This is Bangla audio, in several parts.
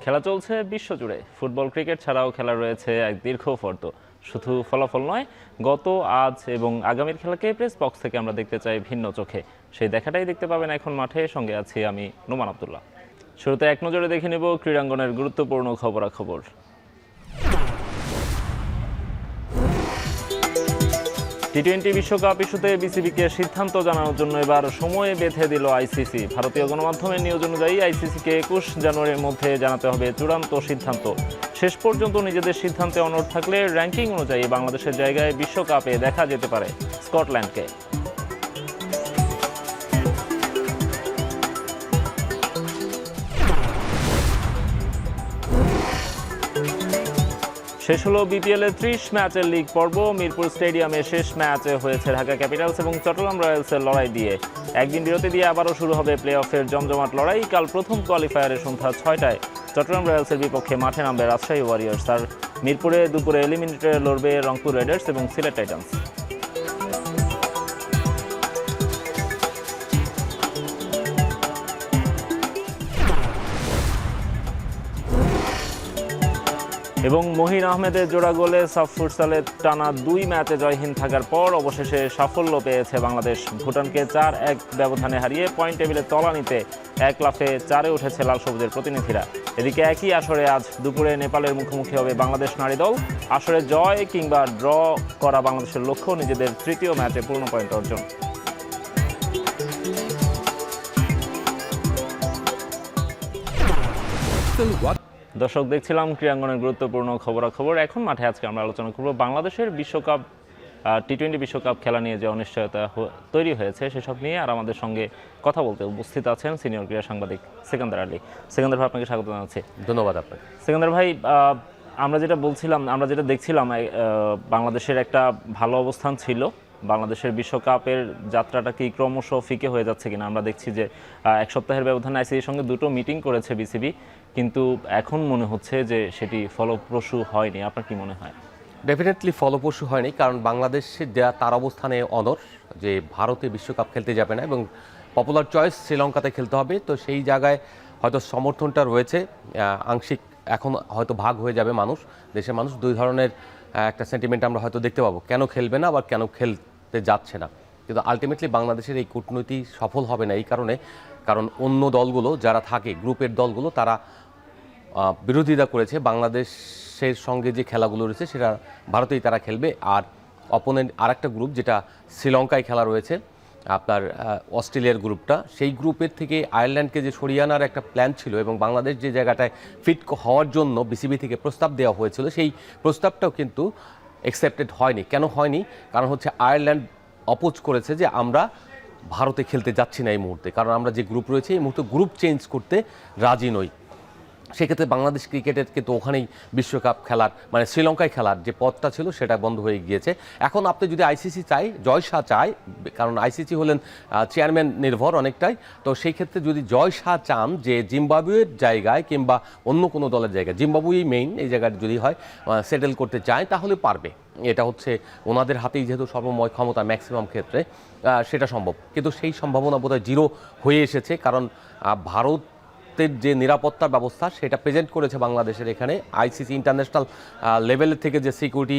খেলা চলছে বিশ্বজুড়ে। ফুটবল, ক্রিকেট ছাড়াও খেলা রয়েছে এক দীর্ঘ ফর্দ। শুধু ফলাফল নয়, গত, আজ এবং আগামীর খেলাকে প্রেস বক্স থেকে আমরা দেখতে চাই ভিন্ন চোখে। সেই দেখাটাই দেখতে পাবেন এখন মাঠে। সঙ্গে আছি আমি, নোমান আব্দুল্লাহ। শুরুতে এক নজরে দেখে নেব ক্রীড়াঙ্গনের গুরুত্বপূর্ণ খবরাখবর। টি-20 বিশ্বকাপ ইস্যুতে বিসিবিকে সিদ্ধান্ত জানানোর জন্য এবার সময় বেঁধে দিল আইসিসি। ভারতীয় গণমাধ্যমের নিউজ অনুযায়ী আইসিসিকে 21 জানুয়ারির মধ্যে জানাতে হবে চূড়ান্ত সিদ্ধান্ত। শেষ পর্যন্ত নিজেদের সিদ্ধান্তে অনড় থাকলে র্যাঙ্কিং অনুযায়ী বাংলাদেশের জায়গায় বিশ্বকাপে দেখা যেতে পারে স্কটল্যান্ডকে। শেষ হলো বিপিএলের 30 ম্যাচের লিগ পর্ব। মিরপুর স্টেডিয়ামে শেষ ম্যাচে হয়েছে ঢাকা ক্যাপিটালস এবং চট্টগ্রাম রয়্যালসের লড়াই দিয়ে। একদিন বিরতি দিয়ে আবারও শুরু হবে প্লে অফের জমজমাট লড়াই। কাল প্রথম কোয়ালিফায়ারে সন্ধ্যা 6টায় চট্টগ্রাম রয়্যালসের বিপক্ষে মাঠে নামবে রাজশাহী ওয়ারিয়র্স। আর মিরপুরে দুপুরে এলিমিনেটরে লড়বে রংপুর রাইডার্স এবং সিলেট টাইটান্স। এবং মহিন আহমেদের জোড়া গোলে সাফ ফুটসালের টানা 2 ম্যাচে জয়হীন থাকার পর অবশেষে সাফল্য পেয়েছে বাংলাদেশ। ভুটানকে 4-1 ব্যবধানে হারিয়ে পয়েন্ট টেবিলে তলানিতে এক লাফে 4-এ উঠেছে লাল সবুজের প্রতিনিধিরা। এদিকে একই আসরে আজ দুপুরে নেপালের মুখোমুখি হবে বাংলাদেশ নারী দল। আসরে জয় কিংবা ড্র করা বাংলাদেশের লক্ষ্য নিজেদের তৃতীয় ম্যাচে পূর্ণ পয়েন্ট অর্জন। দর্শক, দেখছিলাম ক্রীড়াঙ্গনের গুরুত্বপূর্ণ খবরাখবর। এখন মাঠে আজকে আমরা আলোচনা করব বাংলাদেশের বিশ্বকাপ টি-20 বিশ্বকাপ খেলা নিয়ে যে অনিশ্চয়তা তৈরি হয়েছে সেসব নিয়ে। আর আমাদের সঙ্গে কথা বলতে উপস্থিত আছেন সিনিয়র ক্রীড়া সাংবাদিক সেকান্দার আলী। সেকান্দার ভাই, আপনাকে স্বাগত জানাচ্ছি। ধন্যবাদ আপনাকে। সেকান্দার ভাই, আমরা যেটা দেখছিলাম বাংলাদেশের একটা ভালো অবস্থান ছিল। বাংলাদেশের বিশ্বকাপের যাত্রাটা কি ক্রমশ ফিকে হয়ে যাচ্ছে কিনা? আমরা দেখছি যে এক সপ্তাহের ব্যবধানে আইসিসির সঙ্গে 2টো মিটিং করেছে বিসিবি, কিন্তু এখন মনে হচ্ছে যে সেটি ফলপ্রসূ হয়নি। আপনার কি মনে হয়? ডেফিনেটলি ফলপ্রসূ হয়নি, কারণ বাংলাদেশের তার অবস্থানে অনড় যে ভারতে বিশ্বকাপ খেলতে যাবে না এবং পপুলার চয়েস শ্রীলঙ্কাতে খেলতে হবে। তো সেই জায়গায় হয়তো সমর্থনটা রয়েছে আংশিক, এখন হয়তো ভাগ হয়ে যাবে দেশের মানুষ। 2 ধরনের একটা সেন্টিমেন্ট আমরা হয়তো দেখতে পাবো, কেন খেলবে না আবার কেন খেলতে যাচ্ছে না। কিন্তু আলটিমেটলি বাংলাদেশের এই কূটনীতি সফল হবে না এই কারণ অন্য দলগুলো যারা থাকে, গ্রুপের দলগুলো, তারা বিরোধিতা করেছে বাংলাদেশের সঙ্গে যে খেলাগুলো রয়েছে সেটা ভারতেই তারা খেলবে। আর অপোনেন্ট আরেকটা গ্রুপ যেটা শ্রীলঙ্কায় খেলা রয়েছে, আপনার অস্ট্রেলিয়ার গ্রুপটা, সেই গ্রুপের থেকে আয়ারল্যান্ডকে যে সরিয়ে আনার একটা প্ল্যান ছিল এবং বাংলাদেশ যে জায়গাটায় ফিট হওয়ার জন্য বিসিবি থেকে প্রস্তাব দেওয়া হয়েছিল, সেই প্রস্তাবটাও কিন্তু অ্যাকসেপ্টেড হয়নি। কেন হয়নি? কারণ হচ্ছে আয়ারল্যান্ড অপোজ করেছে যে আমরা ভারতে খেলতে যাচ্ছি না এই মুহূর্তে, কারণ আমরা যে গ্রুপ রয়েছে এই মুহূর্তে গ্রুপ চেঞ্জ করতে রাজি নই। সেক্ষেত্রে বাংলাদেশ ক্রিকেটের কিন্তু ওখানেই বিশ্বকাপ খেলার, মানে শ্রীলঙ্কায় খেলার যে পথটা ছিল সেটা বন্ধ হয়ে গিয়েছে। এখন আপনি যদি আইসিসি জয় শাহ চায়, কারণ আইসিসি হলেন চেয়ারম্যান নির্ভর অনেকটাই, তো সেই ক্ষেত্রে যদি জয় শাহ চান যে জিম্বাবুয়ের জায়গায় কিংবা অন্য কোনো দলের জায়গায়, জিম্বাবুয়েই মেইন এই জায়গাটা যদি হয় সেটেল করতে চায় তাহলে পারবে। এটা হচ্ছে ওনাদের হাতেই যেহেতু সর্বময় ক্ষমতা ম্যাক্সিমাম ক্ষেত্রে, সেটা সম্ভব। কিন্তু সেই সম্ভাবনা বোধহয় 0 হয়ে এসেছে, কারণ ভারত যে নিরাপত্তার ব্যবস্থা সেটা প্রেজেন্ট করেছে বাংলাদেশের এখানে। আইসিসি ইন্টারন্যাশনাল লেভেলের থেকে যে সিকিউরিটি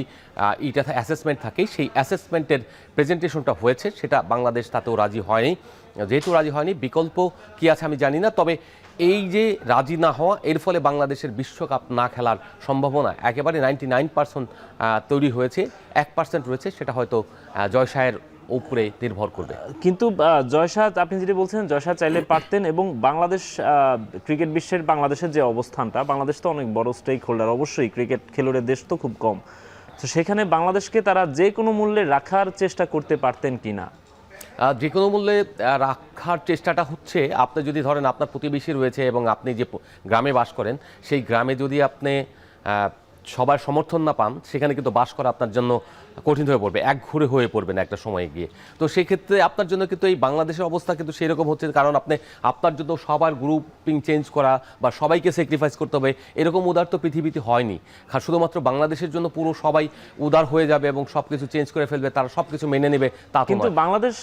এটা অ্যাসেসমেন্ট থাকে, সেই অ্যাসেসমেন্টের প্রেজেন্টেশনটা হয়েছে, সেটা বাংলাদেশ তাতেও রাজি হয়নি। যেহেতু রাজি হয়নি, বিকল্প কি আছে আমি জানি না, তবে এই যে রাজি না হওয়া, এর ফলে বাংলাদেশের বিশ্বকাপ না খেলার সম্ভাবনা একেবারে 99% তৈরি হয়েছে। 1% রয়েছে, সেটা হয়তো জয় শাহের উপরে নির্ভর করবে। কিন্তু জয় শাহ, আপনি যেটা বলছেন, জয় শাহ চাইলে পারতেন। এবং বাংলাদেশ ক্রিকেট বিশ্বের বাংলাদেশের যে অবস্থানটা, বাংলাদেশ তো অনেক বড় স্টেক হোল্ডার, অবশ্যই ক্রিকেট খেলুড়ের দেশ তো খুব কম। তো সেখানে বাংলাদেশকে তারা যে কোনো মূল্যে রাখার চেষ্টা করতে পারতেন কিনা? যে কোনো মূল্যে রাখার চেষ্টাটা হচ্ছে, আপনি যদি ধরেন আপনার প্রতিবেশী রয়েছে এবং আপনি যে গ্রামে বাস করেন, সেই গ্রামে যদি আপনি সবার সমর্থন না পান, সেখানে কিন্তু বাস করা আপনার জন্য কঠিন হয়ে পড়বে, একঘরে হয়ে পড়বে না একটা সময়ে গিয়ে। তো সেই ক্ষেত্রে আপনার জন্য কিন্তু এই বাংলাদেশের অবস্থা কিন্তু সেই রকম হচ্ছে, কারণ আপনার জন্য সবার গ্রুপিং চেঞ্জ করা বা সবাইকে স্যাক্রিফাইস করতে হবে এরকম উদার তো পৃথিবীতে হয়নি। শুধুমাত্র বাংলাদেশের জন্য পুরো সবাই উদার হয়ে যাবে এবং সবকিছু চেঞ্জ করে ফেলবে, তারা সবকিছু মেনে নেবে তা তো কিন্তু নয়। বাংলাদেশ,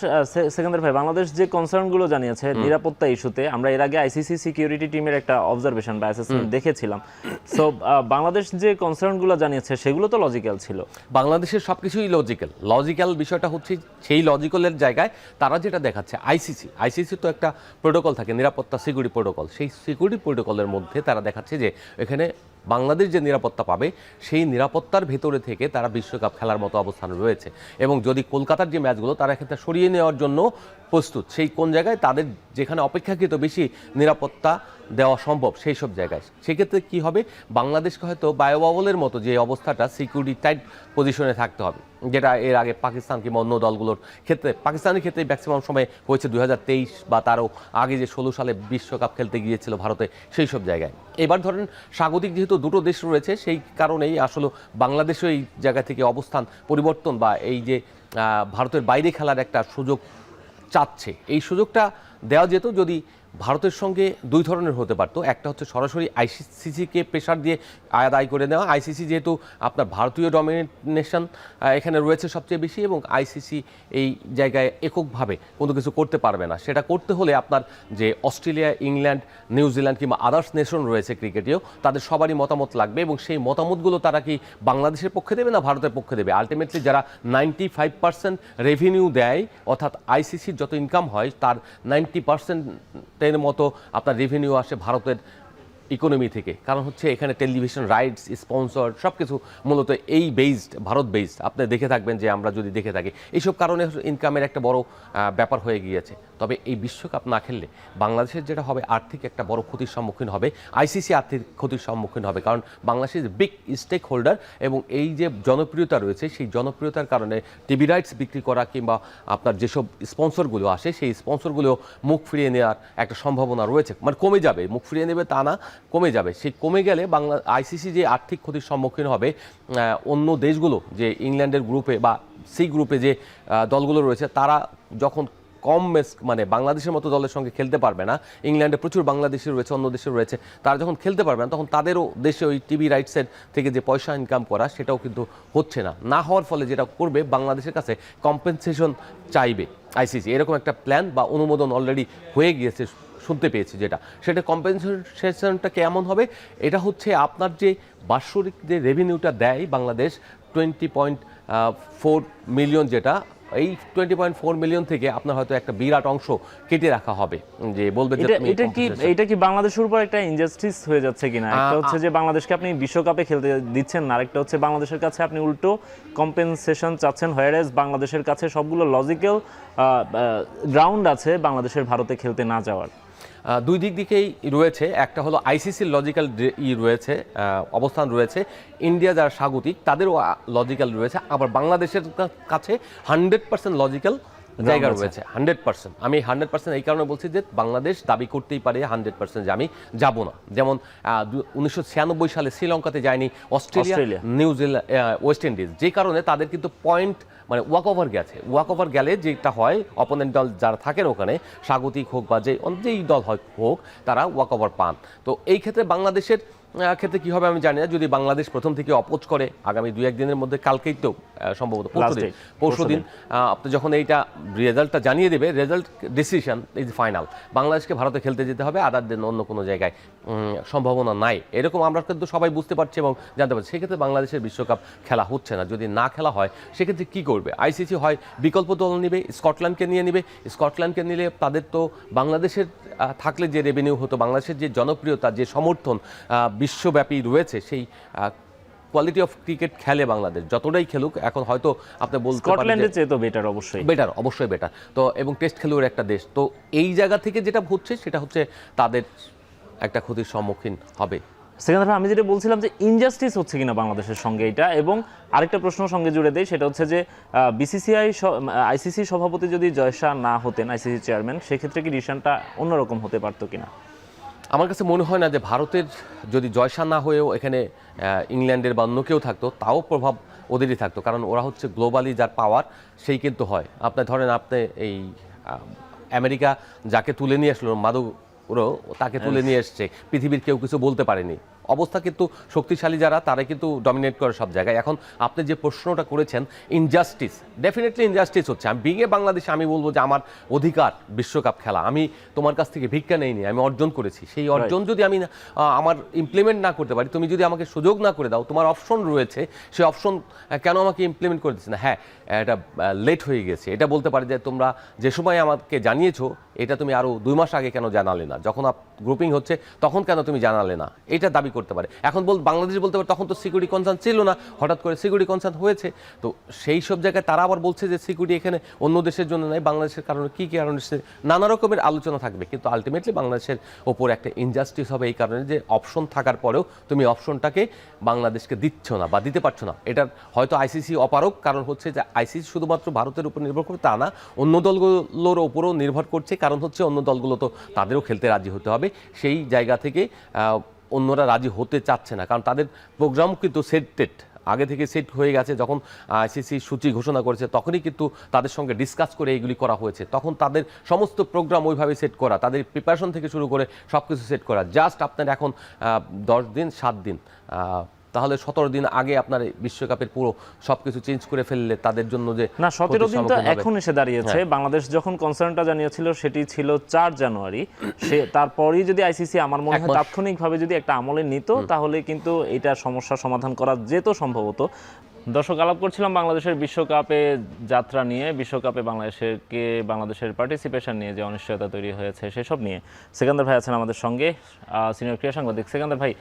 সেকেন্দার ভাই, বাংলাদেশ যে কনসার্নগুলো জানিয়েছে নিরাপত্তা ইস্যুতে, আমরা এর আগে আইসিসি সিকিউরিটি টিমের একটা অবজারভেশন বা অ্যাসেসমেন্ট দেখেছিলাম। সো বাংলাদেশ যে কনসার্নগুলো জানিয়েছে সেগুলো তো লজিক্যাল ছিল। বাংলাদেশের সবকিছুই লজিক্যাল বিষয়টা হচ্ছে সেই লজিক্যালের জায়গায় তারা যেটা দেখাচ্ছে আইসিসি তো একটা প্রোটোকল থাকে, নিরাপত্তা সিকিউরিটি প্রোটোকল, সেই সিকিউরিটি প্রোটোকলের মধ্যে তারা দেখাচ্ছে যে এখানে বাংলাদেশ যে নিরাপত্তা পাবে সেই নিরাপত্তার ভেতরে থেকে তারা বিশ্বকাপ খেলার মতো অবস্থান রয়েছে। এবং যদি কলকাতার যে ম্যাচগুলো তারা এক্ষেত্রে সরিয়ে নেওয়ার জন্য প্রস্তুত, সেই কোন জায়গায় তাদের যেখানে অপেক্ষাকৃত বেশি নিরাপত্তা দেওয়া সম্ভব সেই সব জায়গায়, সেক্ষেত্রে কি হবে, বাংলাদেশকে হয়তো বায়োবাবলের মতো যে অবস্থাটা সিকিউরিটি টাইট পজিশনে থাকতে হবে, যেটা এর আগে পাকিস্তান কিংবা অন্য দলগুলোর ক্ষেত্রে, পাকিস্তানের ক্ষেত্রে ম্যাক্সিমাম সময় হয়েছে 2023 বা তারও আগে যে 16 সালে বিশ্বকাপ খেলতে গিয়েছিল ভারতে, সেই সব জায়গায়। এবার ধরেন স্বাগতিক যেহেতু দুটো দেশ রয়েছে, সেই কারণেই আসলে বাংলাদেশও এই জায়গা থেকে অবস্থান পরিবর্তন বা এই যে ভারতের বাইরে খেলার একটা সুযোগ চাচ্ছে, এই সুযোগটা দেওয়া যেত যদি ভারতের সঙ্গে দুই ধরনের হতে পারতো। একটা হচ্ছে সরাসরি আইসিসিকে প্রেশার দিয়ে আদায় করে নেওয়া, আইসিসি যেহেতু আপনার ভারতীয় ডমিনেশন এখানে রয়েছে সবচেয়ে বেশি, এবং আইসিসি এই জায়গায় এককভাবে কোনো কিছু করতে পারবে না। সেটা করতে হলে আপনার যে অস্ট্রেলিয়া, ইংল্যান্ড, নিউজিল্যান্ড কিংবা আদার্স নেশন রয়েছে ক্রিকেটেও, তাদের সবারই মতামত লাগবে, এবং সেই মতামতগুলো তারা কি বাংলাদেশের পক্ষে দেবে না ভারতের পক্ষে দেবে। আলটিমেটলি যারা 95% রেভিনিউ দেয়, অর্থাৎ আইসিসির যত ইনকাম হয় তার 90%-এর মতো আপনার রেভিনিউ আসে ভারতের ইকোনমি থেকে। কারণ হচ্ছে এখানে টেলিভিশন রাইটস, স্পন্সর সব কিছু মূলত এই ভারত বেসড। আপনি দেখে থাকবেন যে আমরা যদি দেখে থাকি এইসব কারণে ইনকামের একটা বড় ব্যাপার হয়ে গিয়েছে। তবে এই বিশ্বকাপ না খেললে বাংলাদেশের যেটা হবে, আর্থিক একটা বড় ক্ষতির সম্মুখীন হবে, আইসিসি আর্থিক ক্ষতির সম্মুখীন হবে, কারণ বাংলাদেশের বিগ স্টেক হোল্ডার, এবং এই যে জনপ্রিয়তা রয়েছে সেই জনপ্রিয়তার কারণে টিভি রাইটস বিক্রি করা কিংবা আপনার যেসব স্পন্সরগুলো আসে সেই স্পন্সরগুলো মুখ ফিরিয়ে নেওয়ার একটা সম্ভাবনা রয়েছে, মানে কমে যাবে, মুখ ফিরিয়ে নেবে তা না, কমে যাবে। সেই কমে গেলে আইসিসি যে আর্থিক ক্ষতির সম্মুখীন হবে, অন্য দেশগুলো যে ইংল্যান্ডের গ্রুপে বা সি গ্রুপে যে দলগুলো রয়েছে তারা যখন কম ম্যাচ মানে বাংলাদেশের মতো দলের সঙ্গে খেলতে পারবে না, ইংল্যান্ডে প্রচুর বাংলাদেশি রয়েছে, অন্য দেশে রয়েছে, তারা যখন খেলতে পারবে না তখন তাদেরও দেশে ওই টিভি রাইটসের থেকে যে পয়সা ইনকাম করা সেটাও কিন্তু হচ্ছে না। না হওয়ার ফলে যেটা করবে, বাংলাদেশের কাছে কম্পেনসেশন চাইবে আইসিসি, এরকম একটা প্ল্যান বা অনুমোদন অলরেডি হয়ে গিয়েছে শুনতে পেয়েছি। সেটা কম্পেনসেশনটা কেমন হবে, এটা হচ্ছে আপনার যে বাৎসরিক যে রেভিনিউটা দেয় বাংলাদেশ 20.4 মিলিয়ন, যেটা এই 20.4 মিলিয়ন থেকে আপনার হয়তো একটা বিরাট অংশ কেটে রাখা হবে, যে বলবে যে এটা কি বাংলাদেশের উপর একটা ইনজাস্টিস হয়ে যাচ্ছে কিনা? একটা হচ্ছে যে বাংলাদেশকে আপনি বিশ্বকাপে খেলতে দিচ্ছেন না, আরেকটা হচ্ছে বাংলাদেশের কাছে আপনি উল্টো কম্পেনসেশন চাচ্ছেন, হোয়ারএজ বাংলাদেশের কাছে সবগুলো লজিক্যাল গ্রাউন্ড আছে বাংলাদেশের ভারতে খেলতে না যাওয়ার। দুই দিক দিকেই রয়েছে। একটা হলো আইসিসির লজিক্যাল রয়েছে, অবস্থান রয়েছে, ইন্ডিয়া যারা স্বাগতিক তাদেরও লজিক্যাল রয়েছে, আবার বাংলাদেশের কাছে 100% লজিক্যাল জায়গা রয়েছে। 100%, আমি 100% এই কারণে বলছি যে বাংলাদেশ দাবি করতেই পারে 100% যে আমি যাব না। যেমন 1996 সালে শ্রীলঙ্কাতে যায়নি অস্ট্রেলিয়া, নিউজিল্যান্ড, ওয়েস্ট ইন্ডিজ, যে কারণে তাদের কিন্তু পয়েন্ট মানে ওয়াক ওভার গেছে। ওয়াক ওভার গেলে যেটা হয়, অপোনেন্ট দল যারা থাকেন ওখানে, স্বাগতিক হোক বা যেই দল হোক, তারা ওয়াক ওভার পান। তো এই ক্ষেত্রে বাংলাদেশের ক্ষেত্রে কি হবে আমি জানি না। যদি বাংলাদেশ প্রথম থেকে অপোজ করে আগামী 2-1 দিনের মধ্যে, কালকেই তো সম্ভবত পরশুদিন আপনি যখন এইটা রেজাল্টটা জানিয়ে দেবে, রেজাল্ট ডিসিশন ইজ ফাইনাল, বাংলাদেশকে ভারতে খেলতে যেতে হবে, আদার দেন অন্য কোনো জায়গায় সম্ভাবনা নাই, এরকম আমরা কিন্তু সবাই বুঝতে পারছি এবং জানতে পারছি। সেক্ষেত্রে বাংলাদেশের বিশ্বকাপ খেলা হচ্ছে না। যদি না খেলা হয় সেক্ষেত্রে কী করবে আইসিসি? হয় বিকল্প দল নিবে, স্কটল্যান্ডকে নিয়ে নিবে। স্কটল্যান্ডকে নিলে তাদের তো বাংলাদেশের থাকলে যে রেভিনিউ হতো, বাংলাদেশের যে জনপ্রিয়তা, যে সমর্থন বিশ্বব্যাপী রয়েছে, সেই কোয়ালিটি অফ ক্রিকেট খেলে বাংলাদেশ, যতটাই খেলুক এখন হয়তো আপনি বলতে পারেন স্কটল্যান্ডের চেয়ে তো অবশ্যই বেটার, তো এবং টেস্ট খেলুয়ার একটা দেশ। তো এই জায়গা থেকে যেটা হচ্ছে সেটা হচ্ছে তাদের একটা ক্ষতির সম্মুখীন হবে। সেকেন্ড, আমি যেটা বলছিলাম যে ইনজাস্টিস হচ্ছে কিনা বাংলাদেশের সঙ্গে এটা, এবং আরেকটা প্রশ্ন সঙ্গে জুড়ে দেয়, সেটা হচ্ছে যে আইসিসি সভাপতি যদি জয় শাহ না হতেন, আইসিসি চেয়ারম্যান, সেক্ষেত্রে কি ডিসিশনটা অন্যরকম হতে পারতো কিনা? আমার কাছে মনে হয় না যে ভারতের যদি জয়সা না হয়েও এখানে ইংল্যান্ডের বা অন্য কেউ থাকতো, তাও প্রভাব ওদেরই থাকতো, কারণ ওরা হচ্ছে গ্লোবালি যার পাওয়ার সেই কিন্তু হয়। আপনার ধরেন আপনি এই আমেরিকা যাকে তুলে নিয়ে আসলো মাদুরো, তাকে তুলে নিয়ে এসছে, পৃথিবীর কেউ কিছু বলতে পারেনি। অবস্থা কিন্তু শক্তিশালী যারা তারা কিন্তু ডমিনেট করে সব জায়গায়। এখন আপনি যে প্রশ্নটা করেছেন, ইনজাস্টিস, ডেফিনেটলি ইনজাস্টিস হচ্ছে। আমি বিগে বাংলাদেশে আমি বলবো যে আমার অধিকার বিশ্বকাপ খেলা, আমি তোমার কাছ থেকে ভিক্ষা নেইনি, আমি অর্জন করেছি। সেই অর্জন যদি আমি আমার ইমপ্লিমেন্ট না করতে পারি, তুমি যদি আমাকে সুযোগ না করে দাও, তোমার অপশন রয়েছে, সেই অপশন কেন আমাকে ইমপ্লিমেন্ট করে দিচ্ছে না? হ্যাঁ, এটা লেট হয়ে গেছে, এটা বলতে পারি যে তোমরা যে সময় আমাকে জানিয়েছো এটা তুমি আরও 2 মাস আগে কেন জানালে না? যখন গ্রুপিং হচ্ছে তখন কেন তুমি জানালে না? এটা দাবি করতে পারে। এখন বাংলাদেশ বলতে পারে তখন তো সিকিউরিটি কনসার্ন ছিল না, হঠাৎ করে সিকিউরিটি কনসার্ন হয়েছে। তো সেই সব জায়গায় তারা আবার বলছে যে সিকিউরিটি এখানে অন্য দেশের জন্য নয়, বাংলাদেশের কারণে কী কী কারণে, নানা রকমের আলোচনা থাকবে। কিন্তু আলটিমেটলি বাংলাদেশের ওপর একটা ইনজাস্টিস হবে এই কারণে যে অপশন থাকার পরেও তুমি অপশনটাকে বাংলাদেশকে দিচ্ছ না বা দিতে পারছো না। এটার হয়তো আইসিসি অপারক, কারণ হচ্ছে যে আইসিসি শুধুমাত্র ভারতের উপর নির্ভর করে তা না, অন্য দলগুলোর ওপরও নির্ভর করছে। কারণ হচ্ছে অন্য দলগুলো তো তাদেরও খেলতে রাজি হতে হবে, সেই জায়গা থেকে অন্যরা রাজি হতে চাচ্ছে না, কারণ তাদের প্রোগ্রাম কিন্তু সেটেড আগে থেকে সেট হয়ে গেছে। যখন আইসিসি সূচি ঘোষণা করেছে তখনই কিন্তু তাদের সঙ্গে ডিসকাস করে এইগুলি করা হয়েছে। তখন তাদের সমস্ত প্রোগ্রাম ওইভাবে সেট করা, তাদের প্রিপারেশন থেকে শুরু করে সব কিছু সেট করা। জাস্ট আপনার এখন 10 দিন 7 দিন, তাহলে 17 দিন আগে আপনার বিশ্বকাপের পুরো সবকিছু চেঞ্জ করে ফেললে তাদের জন্য যে না, 17 দিন তো এখন এসে দাঁড়িয়েছে। বাংলাদেশ যখন কনসার্নটা জানিয়েছিল সেটি ছিল 4 জানুয়ারি। সে তারপরই যদি আইসিসি আমার মনে হয় তাৎক্ষণিকভাবে যদি একটা আমলে নিত, তাহলে কিন্তু এটা সমস্যা সমাধান করা যেত সম্ভবত। দর্শক, আলাপ করছিলাম বাংলাদেশের বিশ্বকাপে যাত্রা নিয়ে, বিশ্বকাপে বাংলাদেশের পার্টিসিপেশন নিয়ে যে অনিশ্চয়তা তৈরি হয়েছে সেসব নিয়ে। সেকান্দার ভাই আছেন আমাদের সঙ্গে, সিনিয়র ক্রীড়া সাংবাদিক। সেকান্দার ভাই,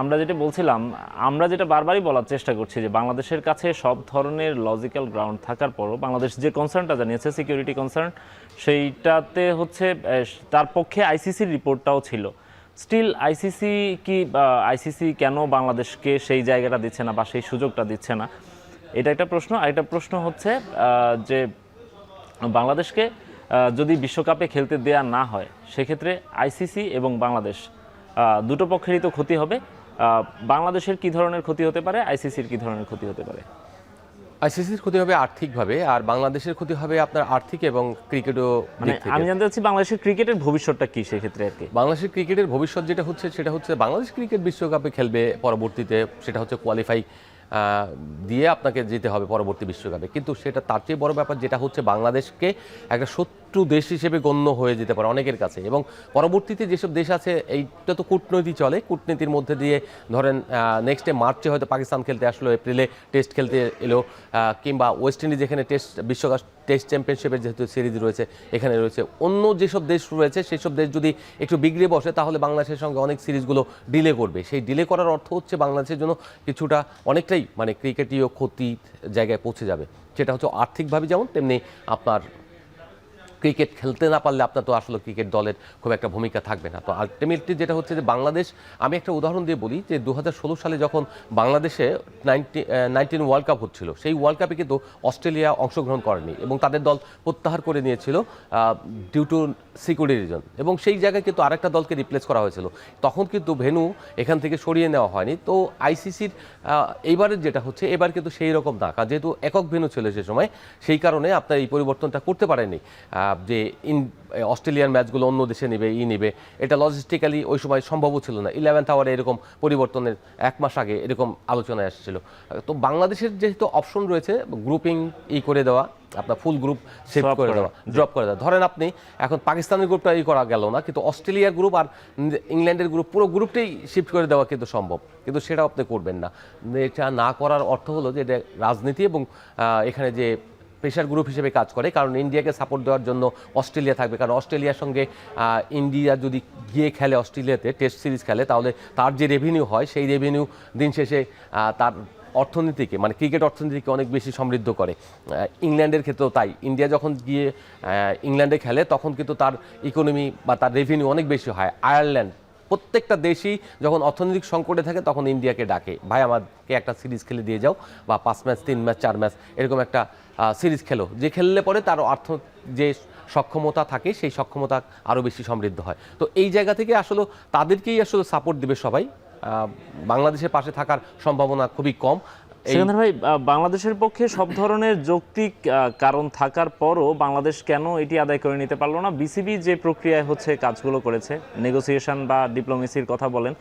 আমরা যেটা বলছিলাম, আমরা যেটা বারবারই বলার চেষ্টা করছি যে বাংলাদেশের কাছে সব ধরনের লজিক্যাল গ্রাউন্ড থাকার পরও বাংলাদেশ যে কনসার্নটা জানিয়েছে, সিকিউরিটি কনসার্ন, সেইটাতে হচ্ছে তার পক্ষে আইসিসির রিপোর্টটাও ছিল। স্টিল আইসিসি কেন বাংলাদেশকে সেই জায়গাটা দিচ্ছে না বা সেই সুযোগটা দিচ্ছে না, এটা একটা প্রশ্ন। আর একটা প্রশ্ন হচ্ছে যে বাংলাদেশকে যদি বিশ্বকাপে খেলতে দেয়া না হয়, সেক্ষেত্রে আইসিসি এবং বাংলাদেশ দুটো পক্ষেরই তো ক্ষতি হবে। বাংলাদেশের কি ধরনের ক্ষতি হতে পারে, আইসিসির কি ধরনের ক্ষতি হতে পারে? আইসিসির ক্ষতি হবে আর্থিকভাবে, আর বাংলাদেশের ক্ষতি হবে আপনার আর্থিক এবং ক্রিকেটও। মানে আমি জানতে চাচ্ছি বাংলাদেশের ক্রিকেটের ভবিষ্যৎটা কি সেক্ষেত্রে আর কি। বাংলাদেশের ক্রিকেটের ভবিষ্যৎ যেটা হচ্ছে সেটা হচ্ছে বাংলাদেশ ক্রিকেট বিশ্বকাপে খেলবে পরবর্তীতে, সেটা হচ্ছে কোয়ালিফাই দিয়ে আপনাকে যেতে হবে পরবর্তী বিশ্বকাপে। কিন্তু সেটা তার চেয়ে বড় ব্যাপার যেটা হচ্ছে বাংলাদেশকে একটা শত্রু দেশ হিসেবে গণ্য হয়ে যেতে পারে অনেকের কাছে, এবং পরবর্তীতে যেসব দেশ আছে, এইটা তো কূটনীতি চলে, কূটনীতির মধ্যে দিয়ে ধরেন নেক্সটে মার্চে হয়তো পাকিস্তান খেলতে আসলো, এপ্রিলে টেস্ট খেলতে এলো, কিংবা ওয়েস্ট ইন্ডিজ এখানে বিশ্বকাপ টেস্ট চ্যাম্পিয়নশিপের যেহেতু সিরিজ রয়েছে এখানে রয়েছে, অন্য যেসব দেশ রয়েছে সেসব দেশ যদি একটু বিগড়ে বসে তাহলে বাংলাদেশের সঙ্গে অনেক সিরিজগুলো ডিলে করবে। সেই ডিলে করার অর্থ হচ্ছে বাংলাদেশের জন্য কিছুটা অনেকটাই মানে ক্রিকেটীয় ক্ষতির জায়গায় পৌঁছে যাবে। সেটা হচ্ছে আর্থিকভাবে যেমন, তেমনি আপনার ক্রিকেট খেলতে না পারলে আপনার তো আসলে ক্রিকেট দলের খুব একটা ভূমিকা থাকবে না। তো আলটিমেটলি যেটা হচ্ছে যে বাংলাদেশ, আমি একটা উদাহরণ দিয়ে বলি যে 2016 সালে যখন বাংলাদেশে 19 ওয়ার্ল্ড কাপ হচ্ছিল, সেই ওয়ার্ল্ড কাপে কিন্তু অস্ট্রেলিয়া অংশগ্রহণ করেনি এবং তাদের দল প্রত্যাহার করে নিয়েছিল ডিউ টু সিকিউরিটি রিজন, এবং সেই জায়গায় কিন্তু আরেকটা দলকে রিপ্লেস করা হয়েছিল। তখন কিন্তু ভেন্যু এখান থেকে সরিয়ে নেওয়া হয়নি। তো আইসিসির এইবারের যেটা হচ্ছে, এবার কিন্তু সেই রকম না, কারণ যেহেতু একক ভেন্যু ছিল সে সময়, সেই কারণে আপনার এই পরিবর্তনটা করতে পারেনি যে অস্ট্রেলিয়ার ম্যাচগুলো অন্য দেশে নেবে, এটা লজিস্টিক্যালি ওই সময় সম্ভবও ছিল না। 11th আওয়ারে এরকম পরিবর্তনের 1 মাস আগে এরকম আলোচনায় আসছিল। তো বাংলাদেশের যেহেতু অপশন রয়েছে গ্রুপিং করে দেওয়া, আপনার ফুল গ্রুপ শিফট করে দেওয়া, ড্রপ করে দেওয়া। ধরেন আপনি এখন পাকিস্তানের গ্রুপটা করা গেল না, কিন্তু অস্ট্রেলিয়ার গ্রুপ আর ইংল্যান্ডের গ্রুপ পুরো গ্রুপটাই শিফট করে দেওয়া কিন্তু সম্ভব, কিন্তু সেটাও আপনি করবেন না। এটা না করার অর্থ হলো যে এটা রাজনীতি, এবং এখানে যে প্রেশার গ্রুপ হিসেবে কাজ করে, কারণ ইন্ডিয়াকে সাপোর্ট দেওয়ার জন্য অস্ট্রেলিয়া থাকবে, কারণ অস্ট্রেলিয়ার সঙ্গে ইন্ডিয়া যদি গিয়ে খেলে অস্ট্রেলিয়াতে টেস্ট সিরিজ খেলে, তাহলে তার যে রেভিনিউ হয় সেই রেভিনিউ দিন শেষে তার অর্থনীতিকে, মানে ক্রিকেট অর্থনীতিকে অনেক বেশি সমৃদ্ধ করে। ইংল্যান্ডের ক্ষেত্রেও তাই, ইন্ডিয়া যখন গিয়ে ইংল্যান্ডে খেলে তখন কিন্তু তার ইকোনমি বা তার রেভিনিউ অনেক বেশি হয়। আয়ারল্যান্ড, প্রত্যেকটা দেশই যখন অর্থনৈতিক সংকটে থাকে তখন ইন্ডিয়াকে ডাকে, ভাই আমাকে একটা সিরিজ খেলে দিয়ে যাও, বা 5 ম্যাচ 3 ম্যাচ 4 ম্যাচ এরকম একটা সিরিজ খেলো, যে খেললে পরে তার যে সক্ষমতা থাকে সেই সক্ষমতা আরও বেশি সমৃদ্ধ হয়। তো এই জায়গা থেকে আসলে তাদেরকেই আসলে সাপোর্ট দেবে সবাই। বাংলাদেশের পাশে থাকার সম্ভাবনা খুবই কম। সিকান্দার ভাই, বাংলাদেশের পক্ষে সব ধরনের যৌক্তিক কারণ থাকার পরও বাংলাদেশ কেন এটি আদায় করে নিতে পারলো না? বিসিবি যে প্রক্রিয়ায় হচ্ছে কাজগুলো করেছে, নেগোসিয়েশন বা ডিপ্লোমেসির কথা বলেন,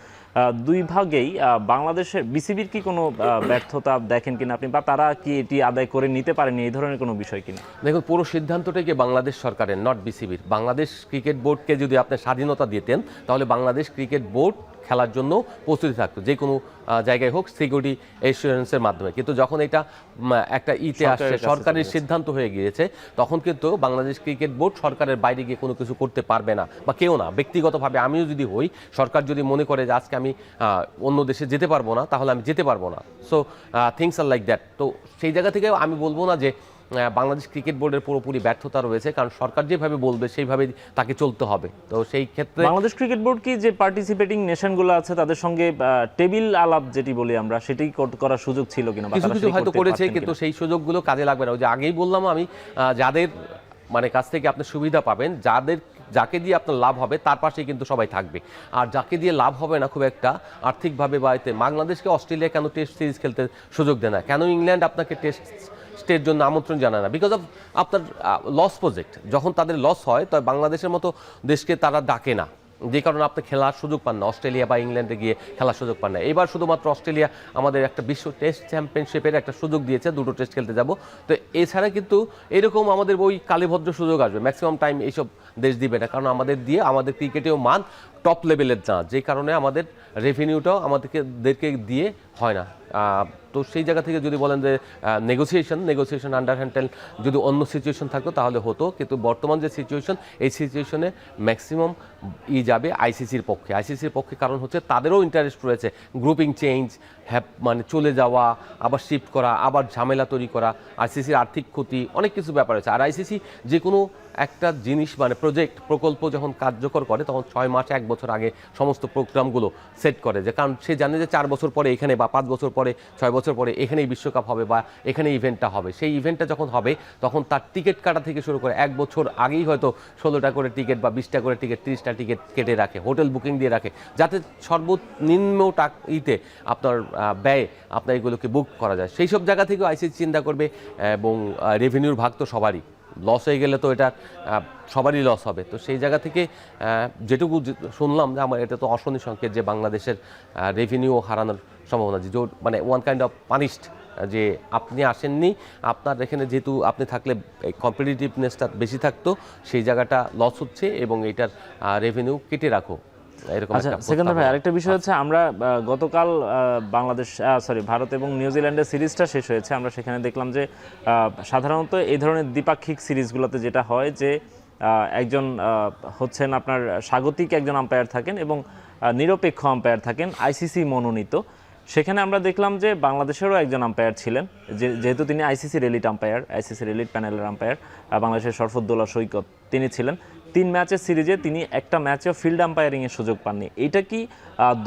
দুই ভাগেই বাংলাদেশের বিসিবির কি কোনো ব্যর্থতা দেখেন কিনা আপনি, বা তারা কি এটি আদায় করে নিতে পারেনি, এই ধরনের কোনো বিষয় কিনা? দেখুন, পুরো সিদ্ধান্তটাই কি বাংলাদেশ সরকারের, নট বিসিবির। বাংলাদেশ ক্রিকেট বোর্ডকে যদি আপনি স্বাধীনতা দিতেন তাহলে বাংলাদেশ ক্রিকেট বোর্ড খেলার জন্য প্রস্তুতি থাকতো, যে কোনো জায়গায় হোক, সিকিউরিটি এসুরেন্সের মাধ্যমে। কিন্তু যখন এটা একটা আসছে, সরকারের সিদ্ধান্ত হয়ে গিয়েছে, তখন কিন্তু বাংলাদেশ ক্রিকেট বোর্ড সরকারের বাইরে গিয়ে কোনো কিছু করতে পারবে না, বা কেউ না। ব্যক্তিগতভাবে আমিও যদি হই, সরকার যদি মনে করে যে আজকে আমি অন্য দেশে যেতে পারবো না, তাহলে আমি যেতে পারবো না। So things are like that. তো সেই জায়গা থেকে আমি বলবো না যে বাংলাদেশ ক্রিকেট বোর্ডের পুরোপুরি ব্যর্থতা রয়েছে, কারণ সরকার যেভাবে বলবে সেইভাবে তাকে চলতে হবে। তো সেই ক্ষেত্রে বাংলাদেশ ক্রিকেট বোর্ড কি যে পার্টিসিপেটিং নেশনগুলো আছে তাদের সঙ্গে টেবিল আলাপ যেটি বলি আমরা, সেটাই করার সুযোগ ছিল কিনা? কিছু কিছু হয়তো করেছে, কিন্তু সেই সুযোগগুলো কাজে লাগবে না। ওই যে আগেই বললাম আমি, যাদের কাছ থেকে আপনি সুবিধা পাবেন, যাকে দিয়ে আপনার লাভ হবে তার পাশেই কিন্তু সবাই থাকবে। আর যাকে দিয়ে লাভ হবে না খুব একটা আর্থিকভাবে বা এতে, বাংলাদেশকে অস্ট্রেলিয়া কেন টেস্ট সিরিজ খেলতে সুযোগ দেয় না, কেন ইংল্যান্ড আপনাকে টেস্ট টের জন্য আমন্ত্রণ জানায় না? বিকজ অফ আপনার লস প্রজেক্ট। যখন তাদের লস হয় তবে বাংলাদেশের মতো দেশকে তারা ডাকে না, যে কারণে আপনি খেলার সুযোগ পান না, অস্ট্রেলিয়া বা ইংল্যান্ডে গিয়ে খেলার সুযোগ পান না। এবার শুধুমাত্র অস্ট্রেলিয়া আমাদের একটা বিশ্ব টেস্ট চ্যাম্পিয়নশিপের একটা সুযোগ দিয়েছে, 2টো টেস্ট খেলতে যাব। তো এছাড়া কিন্তু এরকম আমাদের ওই কালীভদ্র সুযোগ আসবে, ম্যাক্সিমাম টাইম এইসব দেশ দিবে না, কারণ আমাদের দিয়ে আমাদের ক্রিকেটেও মান টপ লেভেলের না, যে কারণে আমাদের রেভিনিউটাও আমাদেরকে দিয়ে হয় না। তো সেই জায়গা থেকে যদি বলেন যে নেগোসিয়েশন আন্ডার হ্যান্ডেল যদি অন্য সিচুয়েশন থাকতো তাহলে হতো, কিন্তু বর্তমান যে সিচুয়েশন, এই সিচুয়েশনে ম্যাক্সিমাম যাবে আইসিসির পক্ষে। কারণ হচ্ছে তাদেরও ইন্টারেস্ট রয়েছে, গ্রুপিং চেঞ্জ, চলে যাওয়া, আবার শিফট করা, আবার ঝামেলা তৈরি করা, আইসিসির আর্থিক ক্ষতি, অনেক কিছু ব্যাপার আছে। আর আইসিসি যে কোনো একটা জিনিস প্রকল্প যখন কার্যকর করে, তখন 6 মাস 1 বছর আগে সমস্ত প্রোগ্রামগুলো সেট করে, যে কারণ সে জানে যে 4 বছর পরে এখানে, বা 5 বছর পরে, 6 বছর পরে এখানেই বিশ্বকাপ হবে, বা এখানে ইভেন্টটা হবে। সেই ইভেন্টটা যখন হবে তখন তার টিকিট কাটা থেকে শুরু করে 1 বছর আগেই হয়তো 16টা করে টিকিট বা 20টা করে টিকিট, 30টা টিকিট কেটে রাখে, হোটেল বুকিং দিয়ে রাখে, যাতে সর্বনিম্ন আপনার ব্যয় আপনার এগুলোকে বুক করা যায়। সেই সব জায়গা থেকেও আইসিসি চিন্তা করবে, এবং রেভিনিউর ভাগ তো সবারই, লস হয়ে গেলে তো এটা সবারই লস হবে। তো সেই জায়গা থেকে যেটুকু শুনলাম, যে আমার এটা তো অশনি সংকেত যে বাংলাদেশের রেভিনিউ হারানোর সম্ভাবনা, যে ওয়ান কাইন্ড অফ পানিশড, যে আপনি আসেননি, আপনার এখানে যেহেতু আপনি থাকলে কম্পিটিটিভনেসটা বেশি থাকতো, সেই জায়গাটা লস হচ্ছে এবং এটার রেভিনিউ কেটে রাখো। আচ্ছা সিকান্দার ভাই, আরেকটা বিষয় হচ্ছে, আমরা গতকাল ভারত এবং নিউজিল্যান্ডের সিরিজটা শেষ হয়েছে, আমরা সেখানে দেখলাম যে সাধারণত এই ধরনের দ্বিপাক্ষিক সিরিজগুলোতে যেটা হয় যে একজন হচ্ছেন আপনার স্বাগতিক একজন আম্পায়ার থাকেন এবং নিরপেক্ষ আম্পায়ার থাকেন, আইসিসি মনোনীত। সেখানে আমরা দেখলাম যে বাংলাদেশেরও একজন আম্পায়ার ছিলেন, যেহেতু তিনি আইসিসির এলিট আম্পায়ার, আইসিসির এলিট প্যানেলের আম্পায়ার, বাংলাদেশের শরফুদ্দৌলা সৈকত তিনি ছিলেন। 3 ম্যাচের সিরিজে তিনি একটা ম্যাচেও ফিল্ড আম্পায়ারিংয়ের সুযোগ পাননি। এটা কি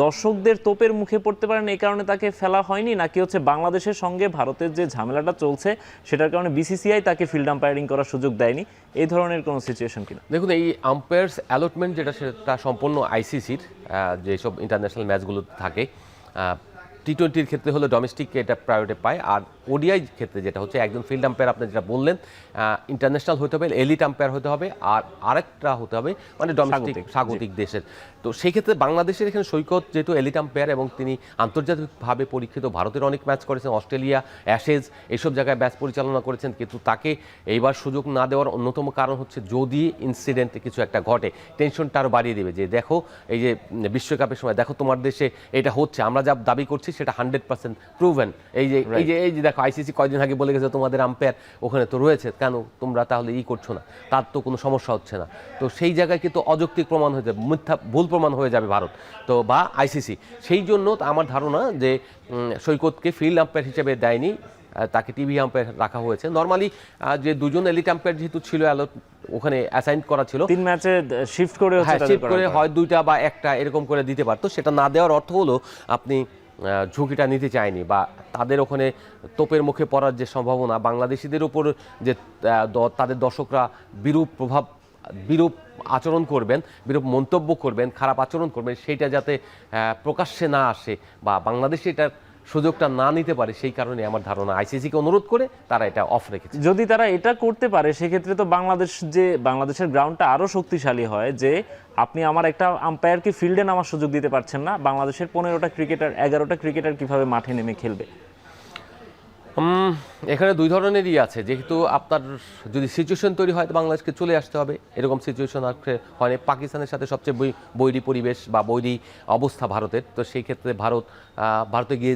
দর্শকদের তোপের মুখে পড়তে পারেন, এই কারণে তাকে ফেলা হয়নি, নাকি হচ্ছে বাংলাদেশের সঙ্গে ভারতের যে ঝামেলাটা চলছে সেটার কারণে বিসিসিআই তাকে ফিল্ড আম্পায়ারিং করার সুযোগ দেয়নি, এই ধরনের কোনো সিচুয়েশন কিনা? দেখুন, এই আম্পায়ার্স অ্যালটমেন্ট সেটা সম্পূর্ণ আইসিসির, যেসব ইন্টারন্যাশনাল ম্যাচগুলো থাকে। টি20-র ক্ষেত্রে হলো ডোমেস্টিককে এটা প্রায়োরিটি পায়, আর ওডিআই ক্ষেত্রে যেটা হচ্ছে একজন ফিল্ড আম্পায়ার, আপনি যেটা বললেন, ইন্টারন্যাশনাল হতে হবে, এলিট আম্পায়ার হতে হবে, আর আরেকটা হতে হবে ডোমেস্টিক, স্বাগতিক দেশের। তো সেই ক্ষেত্রে বাংলাদেশের এখানে সৈকত যেহেতু এলিট আম্পায়ার এবং তিনি আন্তর্জাতিকভাবে পরীক্ষিত, ভারতের অনেক ম্যাচ করেছেন, অস্ট্রেলিয়া, অ্যাশেজ, এইসব জায়গায় ম্যাচ পরিচালনা করেছেন, কিন্তু তাকে এইবার সুযোগ না দেওয়ার অন্যতম কারণ হচ্ছে যদি ইনসিডেন্টে কিছু একটা ঘটে, টেনশনটা আরও বাড়িয়ে দেবে, যে দেখো এই যে বিশ্বকাপের সময় দেখো তোমার দেশে এটা হচ্ছে, আমরা যা দাবি করছি সেটা 100% প্রুভেন। এই যে দেখো আইসিসি কয়দিন আগে বলে গেছে তোমাদের আম্পায়ার ওখানে তো রয়েছে, কেন তোমরা তাহলে করছো না, তার তো কোনো সমস্যা হচ্ছে না। তো সেই জায়গায় কিন্তু অযৌক্তিক প্রমাণ হয়ে যাবে, মিথ্যা ভুল প্রমাণ হয়ে যাবে ভারত তো বা আইসিসি। সেই জন্য আমার ধারণা যে সৈকতকে ফিল্ড আম্পায়ার হিসেবে দেয়নি, তাকে টিভি আম্পায়ার রাখা হয়েছে। নর্মালি যে 2জন এলিট আম্পায়ার যেহেতু ছিল, ওখানে অ্যাসাইন করা ছিল, 3 ম্যাচে শিফট করে হয় 2টা বা 1টা এরকম করে দিতে পারতো। সেটা না দেওয়ার অর্থ হলো আপনি ঝুঁকিটা নিতে চায়নি বা তাদের ওখানে তোপের মুখে পড়ার যে সম্ভাবনা, বাংলাদেশিদের উপর যে তাদের দর্শকরা বিরূপ আচরণ করবেন, বিরূপ মন্তব্য করবেন, খারাপ আচরণ করবেন, সেইটা যাতে প্রকাশ্যে না আসে বা বাংলাদেশে এটার সুযোগটা না নিতে পারে, সেই কারণে আমার ধারণা আইসিসিকে অনুরোধ করে তারা এটা অফ রেখেছে। যদি তারা এটা করতে পারে সেক্ষেত্রে তো বাংলাদেশের গ্রাউন্ডটা আরো শক্তিশালী হয়, যে আপনি আমার একটা আম্পায়ারকে ফিল্ডে নামার সুযোগ দিতে পারছেন না, বাংলাদেশের 11টা ক্রিকেটার কিভাবে মাঠে নেমে খেলবে? এখানে দুই ধরনেরই আছে, যেহেতু আপনার যদি সিচুয়েশন তৈরি হয় তো বাংলাদেশকে চলে আসতে হবে, এরকম সিচুয়েশন হয়নি। পাকিস্তানের সাথে সবচেয়ে বৈরী পরিবেশ বা বৈরী অবস্থা ভারতের, তো সেই ক্ষেত্রে ভারতে গিয়ে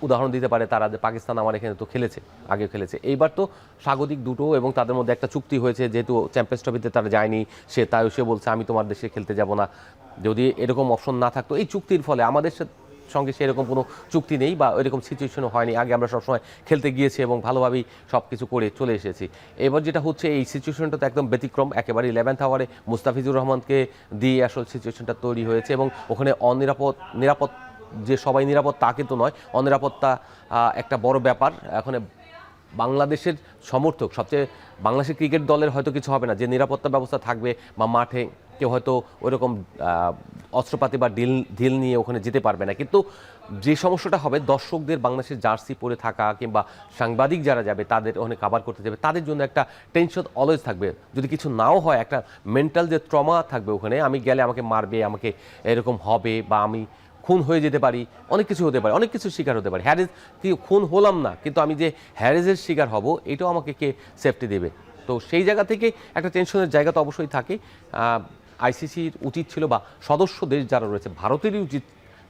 উদাহরণ দিতে পারে তারা যে পাকিস্তান আমার এখানে তো খেলেছে, আগে খেলেছে, এইবার তো স্বাগতিক দুটো এবং তাদের মধ্যে একটা চুক্তি হয়েছে, যেহেতু চ্যাম্পিয়ন্স ট্রফিতে তারা যায়নি, সে বলছে আমি তোমার দেশে খেলতে যাব না। যদি এরকম অপশন না থাকতো, এই চুক্তির ফলে আমাদের সঙ্গে সেরকম কোনো চুক্তি নেই বা এরকম সিচুয়েশনও হয়নি, আগে আমরা সবসময় খেলতে গিয়েছি এবং ভালোভাবেই সব কিছু করে চলে এসেছি। এবার যেটা হচ্ছে, এই সিচুয়েশনটা তো একদম ব্যতিক্রম, একেবারে 11th আওয়ারে মুস্তাফিজুর রহমানকে দিয়ে আসলে সিচুয়েশনটা তৈরি হয়েছে এবং ওখানে নিরাপদ যে সবাই নিরাপদ তা কিন্তু নয়, অনিরাপত্তা একটা বড় ব্যাপার। এখন বাংলাদেশের সমর্থক বাংলাদেশের ক্রিকেট দলের হয়তো কিছু হবে না, যে নিরাপত্তা ব্যবস্থা থাকবে বা মাঠে কেউ হয়তো ওইরকম অস্ত্রপাতি বা ঢিল নিয়ে ওখানে যেতে পারবে না, কিন্তু যে সমস্যাটা হবে দর্শকদের বাংলাদেশের জার্সি পরে থাকা কিংবা সাংবাদিক যারা যাবে তাদের ওখানে কাভার করতে যাবে, তাদের জন্য একটা টেনশন অলওয়েজ থাকবে। যদি কিছু নাও হয়, একটা মেন্টাল যে ট্রমা থাকবে ওখানে, আমি গেলে আমাকে মারবে, আমাকে এরকম হবে বা আমি খুন হয়ে যেতে পারি, অনেক কিছু হতে পারে, অনেক কিছু শিকার হতে পারে। খুন হলাম না, কিন্তু আমি যে হ্যারেজের শিকার হব, এটাও আমাকে কে সেফটি দেবে? তো সেই জায়গা থেকে একটা টেনশনের জায়গা তো অবশ্যই থাকে। আইসিসির উচিত ছিল বা সদস্য দেশ যারা রয়েছে ভারতেরই উচিত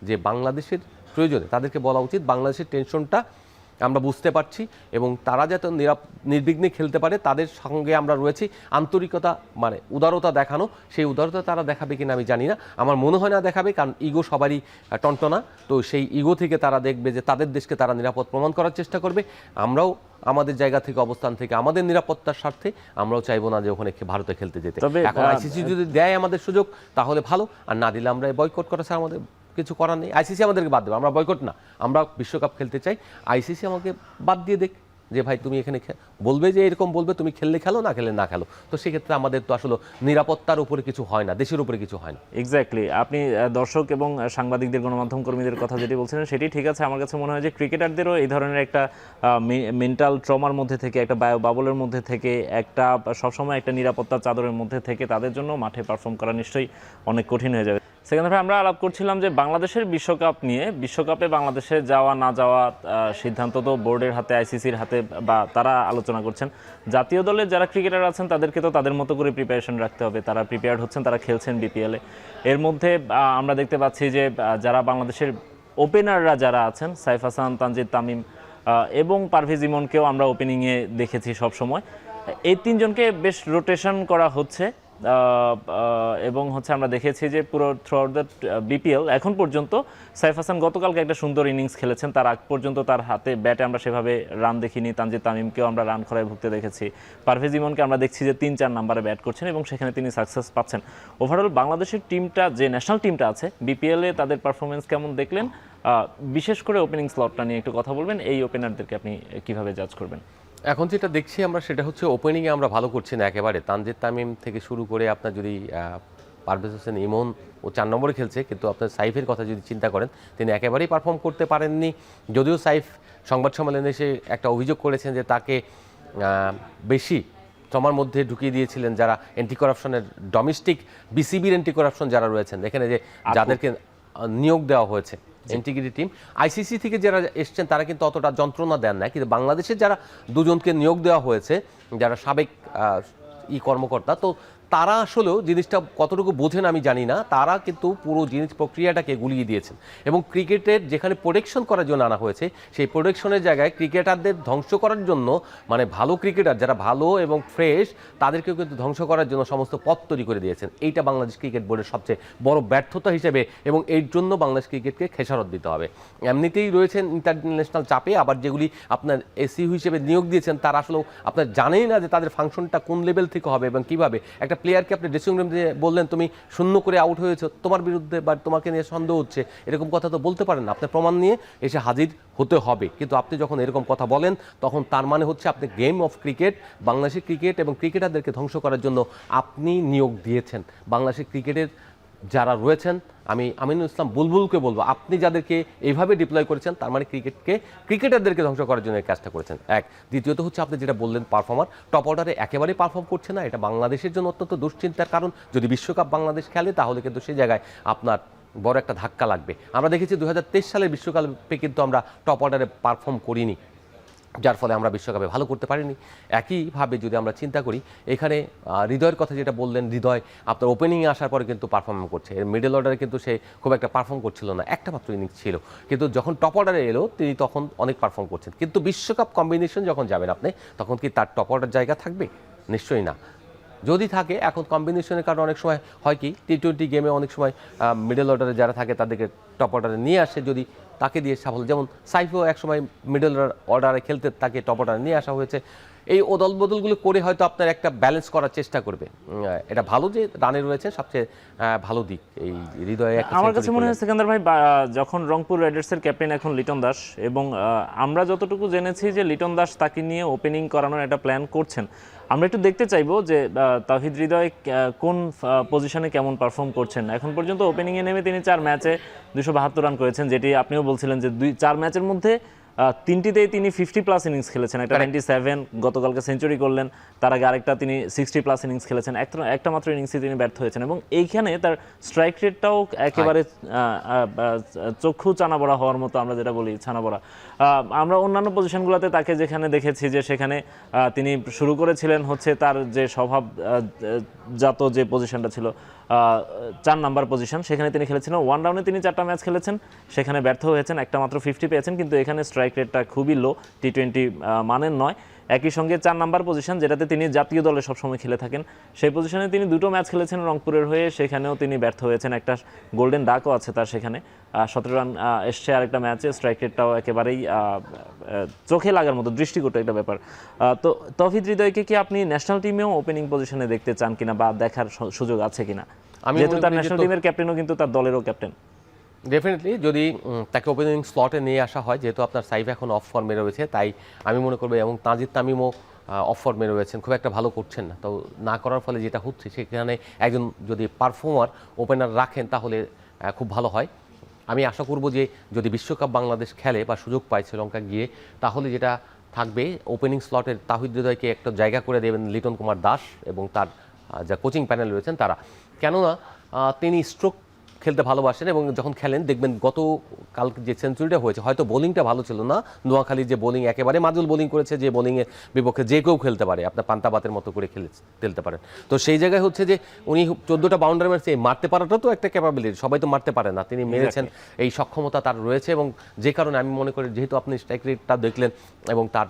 যে বাংলাদেশের প্রয়োজনে তাদেরকে বলা উচিত বাংলাদেশের টেনশনটা আমরা বুঝতে পারছি এবং তারা যাতে নির্বিঘ্নে খেলতে পারে, তাদের সঙ্গে আমরা রয়েছি। আন্তরিকতা মানে উদারতা দেখানো, সেই উদারতা তারা দেখাবে কিনা আমি জানি না, আমার মনে হয় না দেখাবে, কারণ ইগো সবারই টনটনা। তো সেই ইগো থেকে তারা দেখবে যে তাদের দেশকে তারা নিরাপদ প্রমাণ করার চেষ্টা করবে। আমরাও আমাদের জায়গা থেকে, অবস্থান থেকে, আমাদের নিরাপত্তার স্বার্থে আমরাও চাইবো না যে ওখানে ভারতে খেলতে যেতে। এখন আইসিসি যদি দেয় আমাদের সুযোগ তাহলে ভালো, আর না দিলে আমরা বয়কট করা ছাড়া আমাদের কিছু করার নেই। আইসিসি আমাদেরকে বাদ দেবে, আমরা বয়কট না, আমরা বিশ্বকাপ খেলতে চাই, আইসিসি আমাকে বাদ দিয়ে দেখ যে ভাই তুমি এখানে বলবে, যে এরকম বলবে তুমি খেললে খেলো, না খেললে না খেলো। তো সেক্ষেত্রে আমাদের তো আসলে নিরাপত্তার উপরে কিছু হয় না, দেশের উপরে কিছু হয় না। এক্স্যাক্টলি, আপনি দর্শক এবং সাংবাদিকদের, গণমাধ্যম কর্মীদের কথা যেটি বলছিলেন সেটি ঠিক আছে। আমার কাছে মনে হয় যে ক্রিকেটারদেরও এই ধরনের একটা মেন্টাল ট্রমার মধ্যে থেকে, একটা বায়ো বাবলের মধ্যে থেকে, একটা সবসময় একটা নিরাপত্তার চাদরের মধ্যে থেকে তাদের জন্য মাঠে পারফর্ম করা নিশ্চয়ই অনেক কঠিন হয়ে যাবে। সেকেন্ড হাফে আমরা আলাপ করছিলাম যে বাংলাদেশের বিশ্বকাপ নিয়ে। বিশ্বকাপে বাংলাদেশে যাওয়া না যাওয়া সিদ্ধান্ত তো বোর্ডের হাতে, আইসিসির হাতে, বা তারা আলোচনা করছেন। জাতীয় দলের যারা ক্রিকেটার আছেন তাদেরকে তো তাদের মতো করে প্রিপারেশন রাখতে হবে, তারা প্রিপেয়ার্ড হচ্ছেন, তারা খেলছেন বিপিএলে। এর মধ্যে আমরা দেখতে পাচ্ছি যে যারা বাংলাদেশের ওপেনাররা যারা আছেন, সাইফ হাসান, তানজিদ তামিম এবং পারভেজ ইমনকেও আমরা ওপেনিংয়ে দেখেছি সবসময়। এই তিনজনকে বেশ রোটেশন করা হচ্ছে এবং আমরা দেখেছি যে পুরো থ্রু আউট দ্য বিপিএল এখন পর্যন্ত সাইফ হাসান গতকালকে একটা সুন্দর ইনিংস খেলেছেন, তার আগ পর্যন্ত তার হাতে ব্যাটে আমরা সেভাবে রান দেখিনি। তানজিদ তামিমকেও আমরা রান খরায় ভুগতে দেখেছি। পারভেজ ইমনকে আমরা দেখছি যে 3-4 নাম্বারে ব্যাট করছেন এবং সেখানে তিনি সাকসেস পাচ্ছেন। ওভারঅল বাংলাদেশের টিমটা, যে ন্যাশনাল টিমটা আছে, বিপিএলে তাদের পারফরমেন্স কেমন দেখলেন? বিশেষ করে ওপেনিং স্লটটা নিয়ে একটু কথা বলবেন। এই ওপেনারদেরকে আপনি কিভাবে জাজ করবেন? এখন যেটা দেখছি আমরা সেটা হচ্ছে ওপেনিংয়ে আমরা ভালো করছি না একেবারে। তানজিদ তামিম থেকে শুরু করে আপনার যদি পারভেজ হোসেন ইমন ও 4 নম্বরে খেলছে, কিন্তু আপনার সাইফের কথা যদি চিন্তা করেন তিনি একেবারেই পারফর্ম করতে পারেননি। যদিও সাইফ সংবাদ সম্মেলনে এসে একটা অভিযোগ করেছেন যে তাকে বেশি সময়ের মধ্যে ঢুকিয়ে দিয়েছিলেন যারা অ্যান্টি করাপশনের, ডোমেস্টিক বিসিবির অ্যান্টি করাপশন যারা রয়েছেন, এখানে যে যাদেরকে নিয়োগ দেওয়া হয়েছে ইন্টিগ্রিটি টিম, আইসিসি থেকে যারা এসছেন তারা কিন্তু অতটা যন্ত্রণা দেন না, কিন্তু বাংলাদেশের যারা দুজনকে নিয়োগ দেওয়া হয়েছে, যারা সাবেক কর্মকর্তা, তো তারা আসলেও জিনিসটা কতটুকু বোঝেন আমি জানি না, তারা কিন্তু পুরো জিনিস প্রক্রিয়াটাকে গুলিয়ে দিয়েছেন এবং ক্রিকেটের যেখানে প্রোটেকশন করার জন্য আনা হয়েছে সেই প্রোটেকশনের জায়গায় ক্রিকেটারদের ধ্বংস করার জন্য, মানে ভালো ক্রিকেটার যারা ভালো এবং ফ্রেশ তাদেরকেও কিন্তু ধ্বংস করার জন্য সমস্ত পথ তৈরি করে দিয়েছেন। এইটা বাংলাদেশ ক্রিকেট বোর্ডের সবচেয়ে বড় ব্যর্থতা হিসেবে, এবং এর জন্য বাংলাদেশ ক্রিকেটকে খেসারত দিতে হবে। এমনিতেই রয়েছেন ইন্টারন্যাশনাল চাপে, আবার যেগুলি আপনার এসি হিসেবে নিয়োগ দিয়েছেন তারা আসলেও আপনার জানেই না যে তাদের ফাংশনটা কোন লেভেল থেকে হবে এবং কিভাবে। একটা প্লেয়ারকে আপনি ড্রেসিং রুম দিয়ে বললেন তুমি শূন্য করে আউট হয়েছো, তোমার বিরুদ্ধে বা তোমাকে নিয়ে সন্দেহ হচ্ছে, এরকম কথা তো বলতে পারেন না। আপনার প্রমাণ নিয়ে এসে হাজির হতে হবে। কিন্তু আপনি যখন এরকম কথা বলেন তখন তার মানে হচ্ছে আপনি গেম অফ ক্রিকেট, বাংলাদেশের ক্রিকেট এবং ক্রিকেটারদেরকে ধ্বংস করার জন্য আপনি নিয়োগ দিয়েছেন। বাংলাদেশের ক্রিকেটের যারা রয়েছেন, আমি আমিনুল ইসলাম বুলবুলকে বলবো, আপনি যাদেরকে এইভাবে ডিপ্লয় করেছেন তার মানে ক্রিকেটারদেরকে ধ্বংস করার জন্য এই কাজটা করেছেন। এক, দ্বিতীয়ত হচ্ছে আপনি যেটা বললেন পারফর্মার, টপ অর্ডারে একেবারেই পারফর্ম করছে না, এটা বাংলাদেশের জন্য অত্যন্ত দুশ্চিন্তার কারণ। যদি বিশ্বকাপ বাংলাদেশ খেলে তাহলে কিন্তু সেই জায়গায় আপনার বড় একটা ধাক্কা লাগবে। আমরা দেখেছি 2023 সালের বিশ্বকাপে কিন্তু আমরা টপ অর্ডারে পারফর্ম করিনি, যার ফলে আমরা বিশ্বকাপে ভালো করতে পারিনি। একইভাবে যদি আমরা চিন্তা করি এখানে হৃদয়ের কথা যেটা বললেন, হৃদয় আপনার ওপেনিংয়ে আসার পরে কিন্তু পারফর্ম করছে, এর মিডল অর্ডারে কিন্তু সে খুব একটা পারফর্ম করছিল না, একটা মাত্র ইনিংস ছিল, কিন্তু যখন টপ অর্ডারে এলো তিনি তখন অনেক পারফর্ম করছেন। কিন্তু বিশ্বকাপ কম্বিনেশন যখন যাবেন আপনি, তখন কি তার টপ অর্ডার জায়গা থাকবে? নিশ্চয়ই না। যদি থাকে, এখন কম্বিনেশনের কারণে অনেক সময় হয় কি টি-20 গেমে অনেক সময় মিডল অর্ডারে যারা থাকে তাদেরকে টপ অর্ডারে নিয়ে আসে, যদি তাকে দিয়ে সাফল্য, যেমন সাইফও একসময় মিডল অর্ডারে খেলতে তাকে টপ অর্ডারে নিয়ে আসা হয়েছে। এই অদল বদলগুলো করে হয়তো আপনার একটা ব্যালেন্স করার চেষ্টা করবে। এটা ভালো যে রানে রয়েছে, সবচেয়ে ভালো দিক এই হৃদয়ে। আমার কাছে মনে হয় সিকান্দার ভাই, যখন রংপুর রাইডার্সের ক্যাপ্টেন এখন লিটন দাস, এবং আমরা যতটুকু জেনেছি যে লিটন দাস তাকে নিয়ে ওপেনিং করানোর একটা প্ল্যান করছেন। আমরা একটু দেখতে চাইবো যে তাওহিদ হৃদয় কোন পজিশনে কেমন পারফর্ম করছেন। এখন পর্যন্ত ওপেনিংয়ে নেমে তিনি 4 ম্যাচে 272 রান করেছেন, যেটি আপনিও বলছিলেন যে 4 ম্যাচের মধ্যে 3টিতেই তিনি 50+ ইনিংস খেলেছেন। একটা 97, গতকালকে সেঞ্চুরি করলেন, তার আগে আরেকটা তিনি 60+ ইনিংস খেলেছেন। একটা মাত্র ইনিংসে তিনি ব্যর্থ হয়েছেন, এবং এইখানে তার স্ট্রাইক রেটটাও একেবারে চক্ষু চানাবড়া হওয়ার মতো, আমরা যেটা বলি ছানাবড়া। আমরা অন্যান্য পজিশনগুলোতে তাকে যেখানে দেখেছি যে সেখানে তিনি শুরু করেছিলেন হচ্ছে তার যে স্বভাবজাত যে পজিশনটা ছিল 4 নাম্বার পজিশন, সেখানে তিনি খেলেছিলেন। 1 রাউন্ডে তিনি 4টা ম্যাচ খেলেছেন, সেখানে ব্যর্থ হয়েছেন, একটা মাত্র 50 পেয়েছেন, কিন্তু এখানে স্ট্রাইক রেটটা খুবই লো, টি-20 মানের নয়। একই সঙ্গে 4 নাম্বার পজিশন, যেটাতে তিনি জাতীয় দলে সবসময় খেলে থাকেন, সেই পজিশনে তিনি 2টো ম্যাচ খেলেছেন রংপুরের হয়ে, সেখানেও তিনি ব্যর্থ হয়েছেন। একটা গোল্ডেন ডাকও আছে তার সেখানে, 17 রান এসছে আরেকটা ম্যাচে। স্ট্রাইক রেটটাও একেবারেই চোখে লাগার মতো, দৃষ্টিকটু একটা ব্যাপার। তো তাওহিদ হৃদয়কে কি আপনি ন্যাশনাল টিমেও ওপেনিং পজিশনে দেখতে চান কিনা, বা দেখার সুযোগ আছে কিনা? যেহেতু তার ন্যাশনাল টিমের ক্যাপ্টেনও, কিন্তু তার দলেরও ক্যাপ্টেন। ডেফিনেটলি যদি তাকে ওপেনিং স্লটে নিয়ে আসা হয়, যেহেতু আপনার সাইফ এখন অফ ফর্মে রয়েছে, তাই আমি মনে করবো, এবং তানজিদ তামিমও অফ ফর্মে রয়েছেন, খুব একটা ভালো করছেন না, তো না করার ফলে যেটা হচ্ছে সেখানে একজন যদি পারফর্মার ওপেনার রাখেন তাহলে খুব ভালো হয়। আমি আশা করব যে যদি বিশ্বকাপ বাংলাদেশ খেলে বা সুযোগ পায় শ্রীলঙ্কা গিয়ে, তাহলে যেটা থাকবে ওপেনিং স্লটের তাওহিদ হৃদয়কে একটা জায়গা করে দেবেন লিটন কুমার দাস এবং তার যা কোচিং প্যানেল রয়েছেন তারা। কেননা তিনি স্ট্রোক খেলতে ভালোবাসেন, এবং যখন খেলেন দেখবেন গতকাল যে সেঞ্চুরিটা হয়েছে, হয়তো বোলিংটা ভালো ছিল না, নোয়াখালীর যে বোলিং একেবারে মাদুল বোলিং করেছে, যে বোলিংয়ের বিপক্ষে যে কেউ খেলতে পারে, আপনার পান্তাবাতের মতো করে খেলতে পারেন। তো সেই জায়গায় হচ্ছে যে উনি 14টা বাউন্ডারি মারছে, মারতে পারাটা তো একটা ক্যাপাবিলিটি, সবাই তো মারতে পারে না, তিনি মেরেছেন, এই সক্ষমতা তার রয়েছে। এবং যে কারণে আমি মনে করি, যেহেতু আপনি স্ট্রাইক রেটটা দেখলেন এবং তার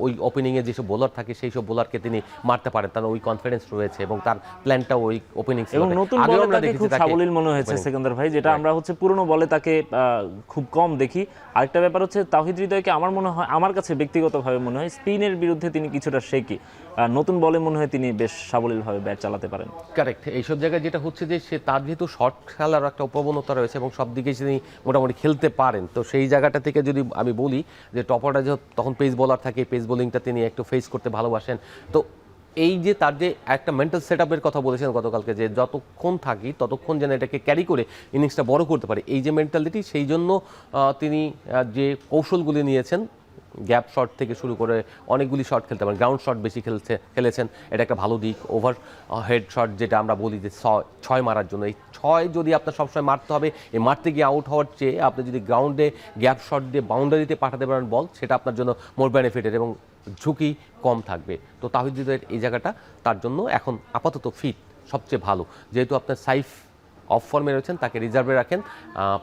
ওই ওপেনিংয়ে যেসব বোলার থাকে সেই সব বোলারকে তিনি মারতে পারেন, তার ওই কনফিডেন্স রয়েছে, এবং তার প্ল্যানটাও ওই ওপেনিং এবং নতুন বলে তাকে খুব সাবলীল মনে হয়েছে সিকান্দার ভাই, যেটা আমরা হচ্ছে পুরনো বলে তাকে খুব কম দেখি। আরেকটা ব্যাপার হচ্ছে তাওহিদ হৃদয়কে আমার মনে হয়, আমার কাছে ব্যক্তিগতভাবে মনে হয় স্পিনের বিরুদ্ধে তিনি কিছুটা শেকি, নতুন বলে মনে হয় তিনি বেশ সাবলীলভাবে ব্যাট চালাতে পারেন। কারেক্ট। এইসব জায়গায় যেটা হচ্ছে যে সে তার যেহেতু শর্ট খেলার একটা প্রবণতা রয়েছে এবং সব দিকে তিনি মোটামুটি খেলতে পারেন, তো সেই জায়গাটা থেকে যদি আমি বলি যে টপ অর্ডারে তখন পেস বোলার থাকে, পেস বোলিংটা তিনি একটু ফেস করতে ভালোবাসেন। তো এই যে তার যে একটা মেন্টাল সেট আপের কথা বলেছেন গতকালকে, যে যতক্ষণ থাকি ততক্ষণ যেন এটাকে ক্যারি করে ইনিংসটা বড় করতে পারে, এই যে মেন্টালিটি, সেই জন্য তিনি যে কৌশলগুলি নিয়েছেন, গ্যাপ শট থেকে শুরু করে অনেকগুলি শট খেলতে পারেন, গ্রাউন্ড শট বেশি খেলেছেন, এটা একটা ভালো দিক। ওভার হেড শট যেটা আমরা বলি যে 6 মারার জন্য, এই 6 যদি আপনার সবসময় মারতে হবে, এই মারতে গিয়ে আউট হওয়ার চেয়ে আপনি যদি গ্রাউন্ডে গ্যাপ শট দিয়ে বাউন্ডারিতে পাঠাতে পারেন বল, সেটা আপনার জন্য মোর বেনিফিটের এবং ঝুঁকি কম থাকবে। তো তাওহিদ হৃদয়ের এই জায়গাটা তার জন্য এখন আপাতত ফিট সবচেয়ে ভালো, যেহেতু আপনার সাইফ অফ ফর্মে রয়েছেন, তাকে রিজার্ভে রাখেন,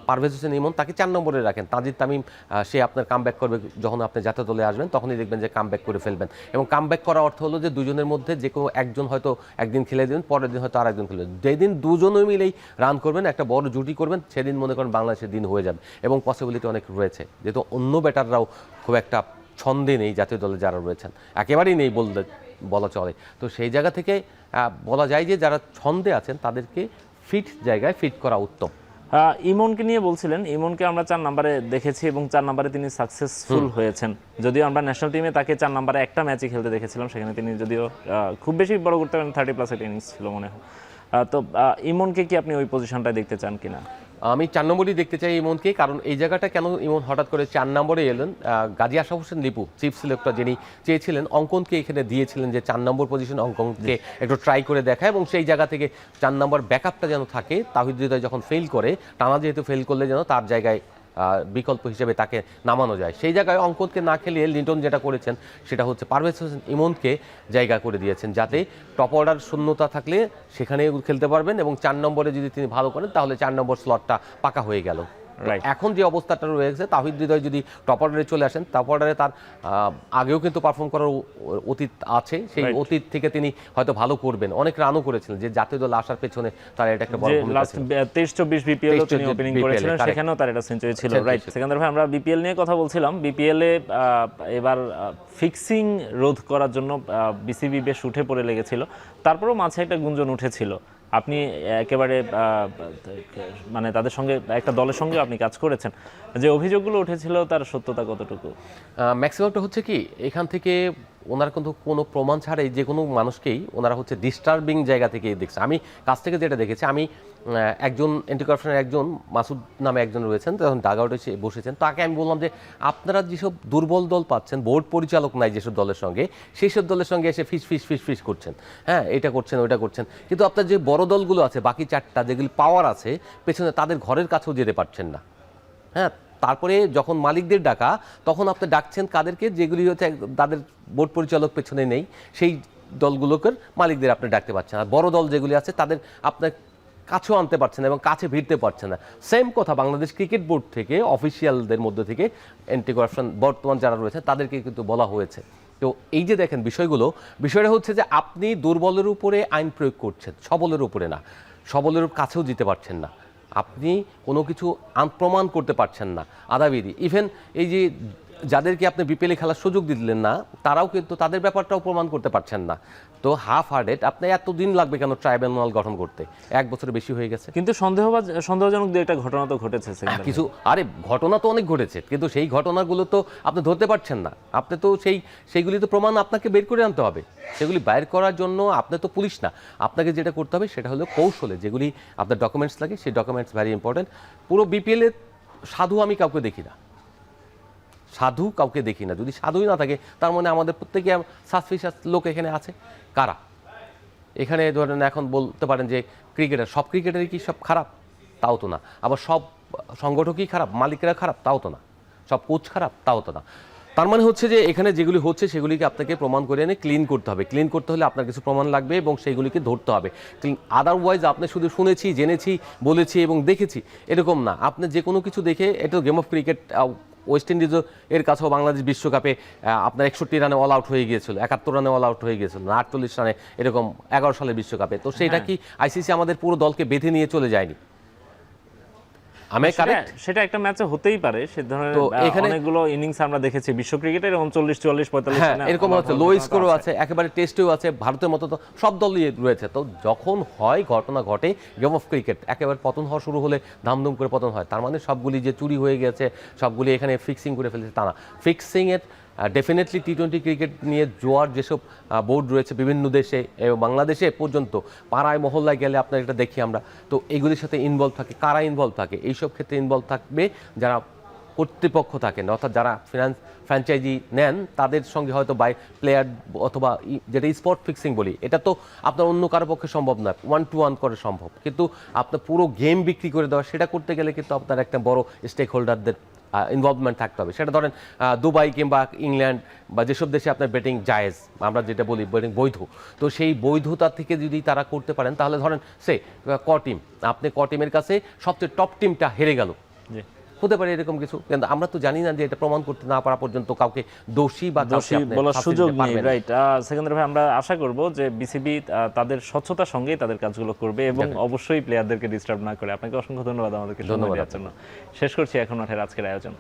পারভেজ হোসেন ইমন তাকে 4 নম্বরে রাখেন, তানজিদ তামিম সে আপনার কামব্যাক করবে, যখন আপনি জাতীয় দলে আসবেন তখনই দেখবেন যে কামব্যাক করে ফেলবেন। এবং কামব্যাক করার অর্থ হলো যে দুজনের মধ্যে যে কোনো একজন হয়তো একদিন খেলে দেবেন, পরের দিন হয়তো আরেকজন খেলবেন, যেদিন দুজনে মিলেই রান করবেন, একটা বড় জুটি করবেন, সেদিন মনে করেন বাংলাদেশের দিন হয়ে যাবে। এবং পসিবিলিটি অনেক রয়েছে, যেহেতু অন্য ব্যাটাররাও খুব একটা ছন্দে নেই জাতীয় দলে যারা রয়েছেন, একেবারেই নেই বলা চলে। তো সেই জায়গা থেকে বলা যায় যে যারা ছন্দে আছেন তাদেরকে ফিট জায়গায় ফিট করা উত্তম। ইমনকে নিয়ে বলছিলেন, ইমনকে আমরা 4 নম্বরে দেখেছি এবং 4 নম্বরে তিনি সাকসেসফুল হয়েছেন। যদিও আমরা ন্যাশনাল টিমে তাকে 4 নম্বরে একটা ম্যাচই খেলতে দেখেছিলাম, সেখানে তিনি যদিও খুব বেশি বড় করতে পারেন, 30+ ইনিংস ছিল মনে হয়। তো ইমনকে কি আপনি ওই পজিশনটায় দেখতে চান কিনা? আমি 4 নম্বরই দেখতে চাই ইমনকে, কারণ এই জায়গাটা কেন ইমন হঠাৎ করে 4 নম্বরে এলেন, গাজী আশরাফ হোসেন লিপু চিফ সিলেক্টর যিনি চেয়েছিলেন অঙ্কনকে এখানে দিয়েছিলেন যে 4 নম্বর পজিশন অঙ্কনকে একটু ট্রাই করে দেখা, এবং সেই জায়গা থেকে 4 নম্বর ব্যাকআপটা যেন থাকে। তাহিদ হৃদয় যখন ফেল করে, টানা যেহেতু ফেল করলে যেন তার জায়গায় বিকল্প হিসেবে তাকে নামানো যায়। সেই জায়গায় অঙ্কনকে না খেলিয়ে লিটন যেটা করেছেন সেটা হচ্ছে পারভেজ হোসেন ইমনকে জায়গা করে দিয়েছেন, যাতে টপ অর্ডার শূন্যতা থাকলে সেখানে খেলতে পারবেন, এবং 4 নম্বরে যদি তিনি ভালো করেন তাহলে 4 নম্বর স্লটটা পাকা হয়ে গেল। এখন যে অবস্থাটা রয়েছে, তাহিদ হৃদয় যদি টপ অর্ডারে চলে আসেন, টপ অর্ডারে তার আগেও কিন্তু পারফর্ম করার অতীত আছে, সেই অতীত থেকে তিনি হয়তো ভালো করবেন। অনেক রানও করেছিলেন, যে জাতীয় দল আসার পেছনে তার এটা একটা বড় ভূমিকা ছিল। 23-24 বিপিএল তিনি ওপেনিং করেছিলেন, সেখানেও তার এটা সেঞ্চুরি ছিল। রাইট সেকেন্দার ভাই, আমরা বিপিএল নিয়ে কথা বলছিলাম। বিপিএল এ এবার ফিক্সিং রোধ করার জন্য বিসিবি বেশ উঠে পড়ে লেগেছিল, তারপরেও মাঝে একটা গুঞ্জন উঠেছিল। আপনি একেবারে মানে তাদের সঙ্গে, একটা দলের সঙ্গে আপনি কাজ করেছেন, যে অভিযোগগুলো উঠেছিল তার সত্যতা কতটুকু? ম্যাক্সিমামটা হচ্ছে কি, এখান থেকে ওনারা কিন্তু কোনো প্রমাণ ছাড়াই যে কোনো মানুষকেই ওনারা হচ্ছে ডিস্টার্বিং জায়গা থেকে দেখছে। আমি কাছ থেকে যেটা দেখেছি, আমি একজন এন্টি করাপশনের একজন মাসুদ নামে একজন রয়েছেন, তখন ডাগ আউটে বসেছেন, তাকে আমি বললাম যে আপনারা যেসব দুর্বল দল পাচ্ছেন, বোর্ড পরিচালক নাই যেসব দলের সঙ্গে, সেই সব দলের সঙ্গে এসে ফিস করছেন, হ্যাঁ এটা করছেন ওইটা করছেন, কিন্তু আপনার যে বড় দলগুলো আছে বাকি 4টা যেগুলি পাওয়ার আছে পেছনে, তাদের ঘরের কাছেও যেতে পারছেন না। হ্যাঁ, তারপরে যখন মালিকদের ডাকা, তখন আপনি ডাকছেন কাদেরকে, যেগুলি হচ্ছে তাদের বোর্ড পরিচালক পেছনে নেই, সেই দলগুলোকে মালিকদের আপনি ডাকতে পারছেন। আর বড় দল যেগুলি আছে তাদের আপনার কাছেও আনতে পারছেন না এবং কাছে ভিড়তে পারছেন না। সেম কথা বাংলাদেশ ক্রিকেট বোর্ড থেকে, অফিসিয়ালদের মধ্যে থেকে অ্যান্টি করাপশন বর্তমান যারা রয়েছে তাদেরকে কিন্তু বলা হয়েছে। তো এই যে দেখেন বিষয়টা হচ্ছে যে আপনি দুর্বলের উপরে আইন প্রয়োগ করছেন, সবলের উপরে না, সবলের কাছেও যেতে পারছেন না, আপনি কোনো কিছু প্রমাণ করতে পারছেন না, আদাবিদি। ইভেন এই যে যাদেরকে আপনি বিপিএলে খেলার সুযোগ দিলেন না, তারাও কিন্তু তাদের ব্যাপারটাও প্রমাণ করতে পারছেন না। তো হাফ হার্ডেড, আপনি এতদিন লাগবে কেন ট্রাইব্যুনাল গঠন করতে? 1 বছরের বেশি হয়ে গেছে। কিন্তু সন্দেহজনক একটা ঘটনা তো ঘটেছে কিছু, আরে ঘটনা তো অনেক ঘটেছে, কিন্তু সেই ঘটনাগুলো তো আপনি ধরতে পারছেন না। আপনি তো সেইগুলি তো প্রমাণ আপনাকে বের করে আনতে হবে। সেগুলি বাইর করার জন্য আপনি তো পুলিশ না, আপনাকে যেটা করতে হবে সেটা হলো কৌশলে যেগুলি আপনার ডকুমেন্টস লাগে, সেই ডকুমেন্টস ভেরি ইম্পর্টেন্ট। পুরো বিপিএলে সাধু আমি কাউকে দেখি না, যদি সাধুই না থাকে তার মানে আমাদের প্রত্যেকে সাসপিশাস লোক এখানে আছে। কারা এখানে ধরেন এখন বলতে পারেন যে ক্রিকেটার, সব ক্রিকেটারই কি সব খারাপ? তাও তো না। আবার সব সংগঠকই খারাপ, মালিকরা খারাপ? তাও তো না। সব কোচ খারাপ? তাও তো না। তার মানে হচ্ছে যে এখানে যেগুলি হচ্ছে সেগুলিকে আপনাকে প্রমাণ করে এনে ক্লিন করতে হবে। ক্লিন করতে হলে আপনার কিছু প্রমাণ লাগবে এবং সেইগুলিকে ধরতে হবে। আদারওয়াইজ আপনি শুধু শুনেছি, জেনেছি, বলেছি এবং দেখেছি এরকম না। আপনি যে কোনো কিছু দেখে, এটা game of cricket, West Indies এর কাছেও বাংলাদেশ বিশ্বকাপে আপনার 61 রানে অল আউট হয়ে গিয়েছিল, 71 রানে অল আউট হয়ে গিয়েছিল, 48 রানে এরকম 11 সালের বিশ্বকাপে। তো সেটা কি আইসিসি আমাদের পুরো দলকে বেঁধে নিয়ে চলে যায়নি? আমি কারেক্ট, সেটা একটা ম্যাচে হতেই পারে। সে ধরনের অনেকগুলো ইনিংস আমরা দেখেছি বিশ্ব ক্রিকেটের, এরকম 40, 44, 45 রানে এরকম হচ্ছে, লো স্কোরও আছে, একেবারে টেস্টেও আছে, ভারতের মতো তো সব দলই রয়েছে। তো যখন হয় ঘটনা ঘটে, গেম অফ ক্রিকেট একেবারে পতন হওয়া শুরু হলে ধামধুম করে পতন হয়। তার মানে সবগুলি যে চুরি হয়ে গেছে, সবগুলি এখানে ফিক্সিং করে ফেলেছে তা না। ফিক্সিংয়ের ডেফিনেটলি টি-20 ক্রিকেট নিয়ে জোয়ার যেসব বোর্ড রয়েছে বিভিন্ন দেশে এবং বাংলাদেশে পর্যন্ত, পাড়ায় মহল্লায় গেলে আপনার এটা দেখি আমরা। তো এগুলির সাথে ইনভলভ থাকে কারা? ইনভলভ থাকে এইসব ক্ষেত্রে ইনভলভ থাকবে যারা কর্তৃপক্ষ থাকেন, অর্থাৎ যারা ফ্র্যাঞ্চাইজি নেন, তাদের সঙ্গে হয়তো বাই প্লেয়ার অথবা যেটা স্পট ফিক্সিং বলি, এটা তো আপনার অন্য কারো পক্ষে সম্ভব নয়, 1-to-1 করে সম্ভব। কিন্তু আপনার পুরো গেম বিক্রি করে দেওয়া, সেটা করতে গেলে কিন্তু আপনার একটা বড় স্টেক হোল্ডারদের ইনভলভমেন্ট থাকতে হবে। সেটা ধরেন দুবাই কিংবা ইংল্যান্ড বা যেসব দেশে আপনার বেটিং জায়েজ, আমরা যেটা বলি বেটিং বৈধ, তো সেই বৈধতা থেকে যদি তারা করতে পারেন, তাহলে ধরেন ক টিম, আপনি ক টিমের কাছে সবচেয়ে টপ টিমটা হেরে গেল, হতে পারে এরকম কিছু, কিন্তু আমরা তো জানি না যে এটা প্রমাণ করতে না পারা পর্যন্ত কাউকে দোষী বা বলার সুযোগ নেই। রাইট সেকেন্দার ভাই, আমরা আশা করব যে বিসিবি তাদের স্বচ্ছতার সঙ্গেই তাদের কাজগুলো করবে এবং অবশ্যই প্লেয়ারদেরকে ডিস্টার্ব না করে। আপনাকে অসংখ্য ধন্যবাদ আমাদেরকে সময় দেওয়ার জন্য। শেষ করছি এখন মাঠের আজকের আয়োজন।